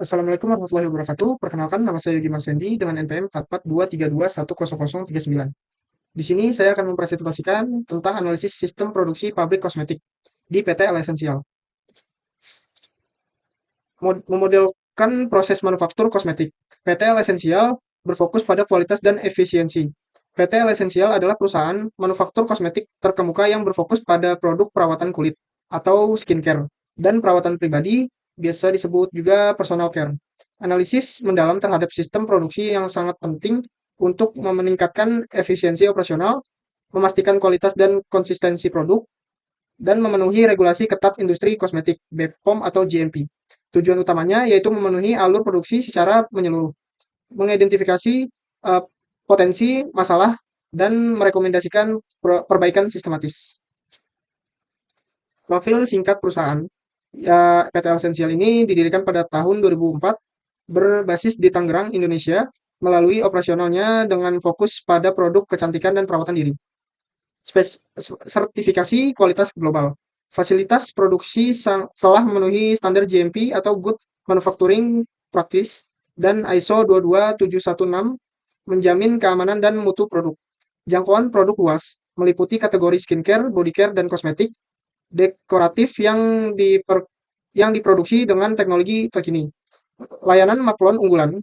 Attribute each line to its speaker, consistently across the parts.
Speaker 1: Assalamualaikum warahmatullahi wabarakatuh. Perkenalkan, nama saya Yogi Marsendi dengan NPM 44232100039. Di sini saya akan mempresentasikan tentang analisis sistem produksi pabrik kosmetik di PT El Esensial. Memodelkan proses manufaktur kosmetik. PT El Esensial berfokus pada kualitas dan efisiensi. PT El Esensial adalah perusahaan manufaktur kosmetik terkemuka yang berfokus pada produk perawatan kulit atau skincare dan perawatan pribadi, biasa disebut juga personal care. Analisis mendalam terhadap sistem produksi yang sangat penting untuk meningkatkan efisiensi operasional, memastikan kualitas dan konsistensi produk, dan memenuhi regulasi ketat industri kosmetik BPOM atau GMP. Tujuan utamanya yaitu memenuhi alur produksi secara menyeluruh, mengidentifikasi potensi masalah, dan merekomendasikan perbaikan sistematis. Profil singkat perusahaan. Ya, PT Esensial ini didirikan pada tahun 2004, berbasis di Tangerang, Indonesia, melalui operasionalnya dengan fokus pada produk kecantikan dan perawatan diri. Sertifikasi kualitas global. Fasilitas produksi telah memenuhi standar GMP atau Good Manufacturing Practice dan ISO 22716, menjamin keamanan dan mutu produk. Jangkauan produk luas, meliputi kategori skincare, body care, dan kosmetik dekoratif yang diproduksi dengan teknologi terkini. Layanan maklon unggulan,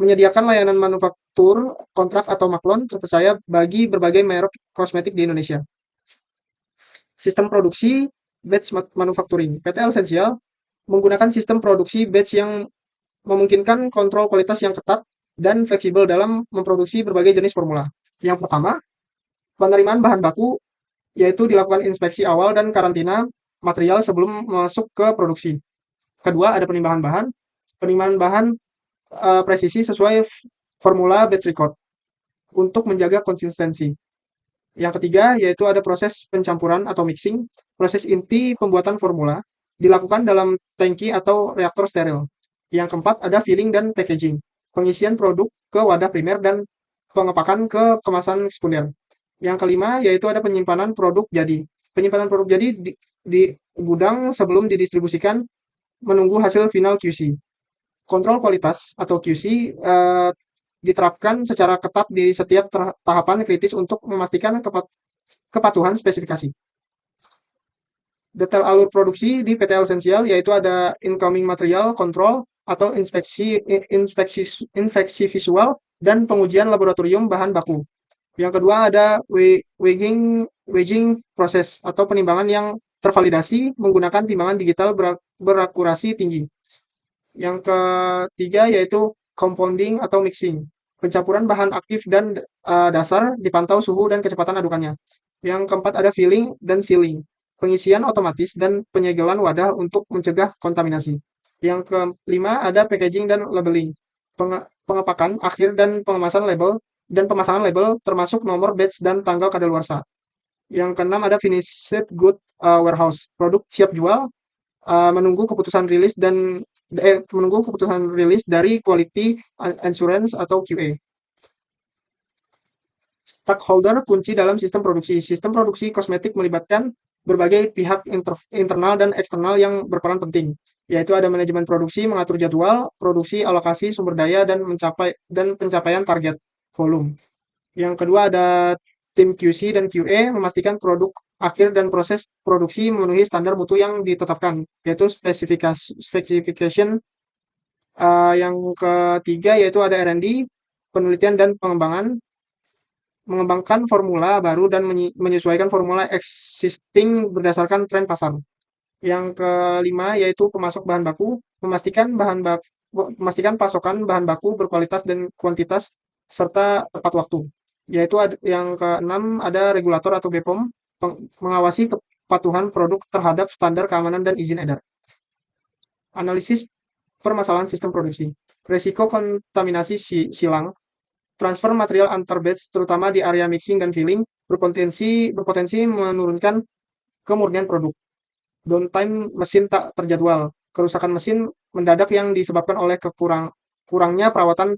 Speaker 1: menyediakan layanan manufaktur kontrak atau maklon terpercaya bagi berbagai merek kosmetik di Indonesia. Sistem produksi batch manufacturing. PT Esensial menggunakan sistem produksi batch yang memungkinkan kontrol kualitas yang ketat dan fleksibel dalam memproduksi berbagai jenis formula. Yang pertama, penerimaan bahan baku, yaitu dilakukan inspeksi awal dan karantina material sebelum masuk ke produksi. Kedua, ada penimbangan bahan. Penimbangan bahan presisi sesuai formula batch record untuk menjaga konsistensi. Yang ketiga, yaitu ada proses pencampuran atau mixing. Proses inti pembuatan formula dilakukan dalam tangki atau reaktor steril. Yang keempat, ada filling dan packaging. Pengisian produk ke wadah primer dan pengepakan ke kemasan sekunder. Yang kelima, yaitu ada penyimpanan produk jadi. Penyimpanan produk jadi di gudang sebelum didistribusikan, menunggu hasil final QC. Kontrol kualitas atau QC diterapkan secara ketat di setiap tahapan kritis untuk memastikan kepatuhan spesifikasi. Detail alur produksi di PT Esensial yaitu ada incoming material control atau inspeksi visual dan pengujian laboratorium bahan baku. Yang kedua ada weighing proses atau penimbangan yang tervalidasi menggunakan timbangan digital berakurasi tinggi. Yang ketiga yaitu compounding atau mixing. Pencampuran bahan aktif dan dasar dipantau suhu dan kecepatan adukannya. Yang keempat ada filling dan sealing. Pengisian otomatis dan penyegelan wadah untuk mencegah kontaminasi. Yang kelima ada packaging dan labeling. Pengepakan akhir dan pemasangan label termasuk nomor batch dan tanggal kadaluarsa. Yang keenam ada finished good warehouse. Produk siap jual, menunggu keputusan rilis dari quality assurance atau QA. Stakeholder kunci dalam sistem produksi. Sistem produksi kosmetik melibatkan berbagai pihak internal dan eksternal yang berperan penting, yaitu ada manajemen produksi, mengatur jadwal produksi, alokasi sumber daya, dan pencapaian target volume. Yang kedua ada tim QC dan QA, memastikan produk akhir dan proses produksi memenuhi standar mutu yang ditetapkan, yaitu specification. Yang ketiga yaitu ada R&D, penelitian dan pengembangan, mengembangkan formula baru dan menyesuaikan formula existing berdasarkan tren pasar. Yang kelima yaitu pemasok bahan baku, memastikan pasokan bahan baku berkualitas dan kuantitas serta tepat waktu. Yaitu yang keenam ada regulator atau BPOM, mengawasi kepatuhan produk terhadap standar keamanan dan izin edar. Analisis permasalahan sistem produksi. Risiko kontaminasi silang, transfer material antar batch terutama di area mixing dan filling berpotensi menurunkan kemurnian produk. Downtime mesin tak terjadwal, kerusakan mesin mendadak yang disebabkan oleh kurangnya perawatan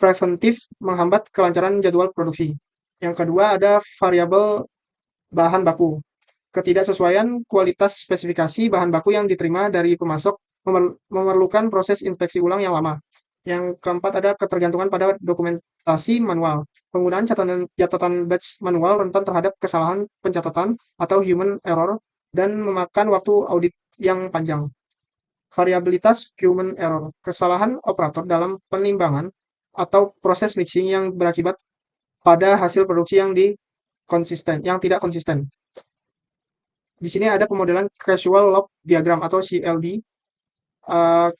Speaker 1: preventif menghambat kelancaran jadwal produksi. Yang kedua ada variabel bahan baku. Ketidaksesuaian kualitas spesifikasi bahan baku yang diterima dari pemasok memerlukan proses inspeksi ulang yang lama. Yang keempat ada ketergantungan pada dokumentasi manual. Penggunaan catatan batch manual rentan terhadap kesalahan pencatatan atau human error dan memakan waktu audit yang panjang. Variabilitas human error, kesalahan operator dalam penimbangan atau proses mixing yang berakibat pada hasil produksi yang tidak konsisten. Di sini ada pemodelan casual log diagram atau CLD. Uh,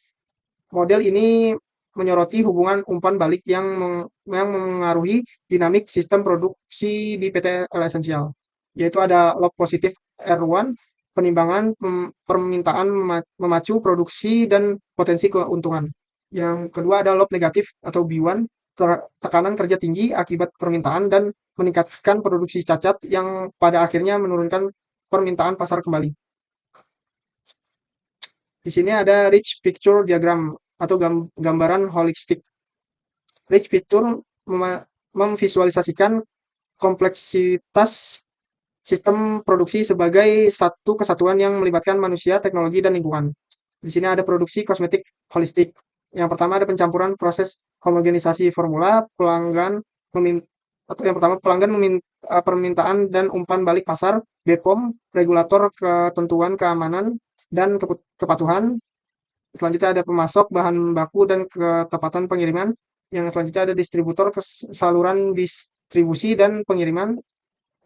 Speaker 1: Model ini menyoroti hubungan umpan balik yang mengaruhi dinamik sistem produksi di PT El Essential, yaitu ada log positif R1, penimbangan permintaan memacu produksi dan potensi keuntungan. Yang kedua ada log negatif atau B1, tekanan kerja tinggi akibat permintaan dan meningkatkan produksi cacat yang pada akhirnya menurunkan permintaan pasar kembali. Di sini ada rich picture diagram atau gambaran holistik. Rich picture memvisualisasikan kompleksitas sistem produksi sebagai satu kesatuan yang melibatkan manusia, teknologi, dan lingkungan. Di sini ada produksi kosmetik holistik. Yang pertama ada pencampuran proses homogenisasi formula, pelanggan meminta permintaan dan umpan balik pasar, BPOM, regulator ketentuan keamanan dan kepatuhan. Selanjutnya ada pemasok bahan baku dan ketepatan pengiriman. Yang selanjutnya ada distributor, saluran distribusi dan pengiriman.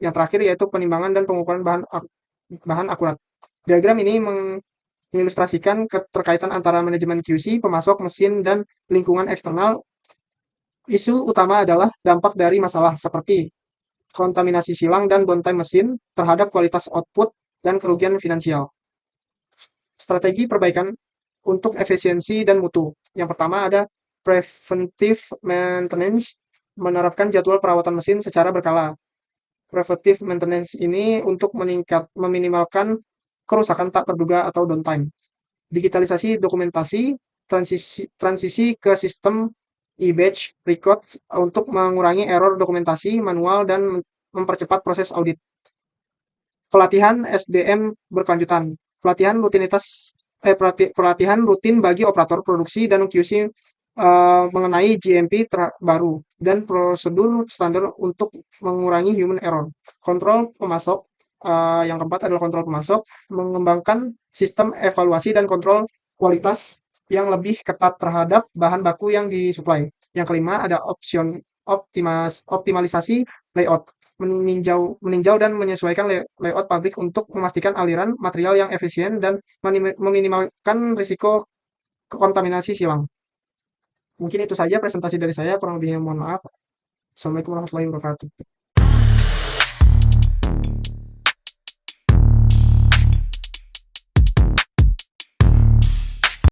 Speaker 1: Yang terakhir yaitu penimbangan dan pengukuran bahan akurat. Diagram ini mengilustrasikan keterkaitan antara manajemen QC, pemasok, mesin, dan lingkungan eksternal. Isu utama adalah dampak dari masalah seperti kontaminasi silang dan downtime mesin terhadap kualitas output dan kerugian finansial. Strategi perbaikan untuk efisiensi dan mutu. Yang pertama ada preventive maintenance, menerapkan jadwal perawatan mesin secara berkala. Preventive maintenance ini untuk meminimalkan kerusakan tak terduga atau downtime. Digitalisasi dokumentasi, transisi ke sistem e-batch record untuk mengurangi error dokumentasi manual dan mempercepat proses audit. Pelatihan SDM berkelanjutan. Pelatihan rutin bagi operator produksi dan QC mengenai GMP terbaru dan prosedur standar untuk mengurangi human error. Kontrol pemasok. Yang keempat adalah kontrol pemasok, mengembangkan sistem evaluasi dan kontrol kualitas yang lebih ketat terhadap bahan baku yang disuplai. Yang kelima ada optimalisasi layout, meninjau dan menyesuaikan layout pabrik untuk memastikan aliran material yang efisien dan meminimalkan risiko kontaminasi silang. Mungkin itu saja presentasi dari saya, kurang lebihnya mohon maaf. Assalamualaikum warahmatullahi wabarakatuh.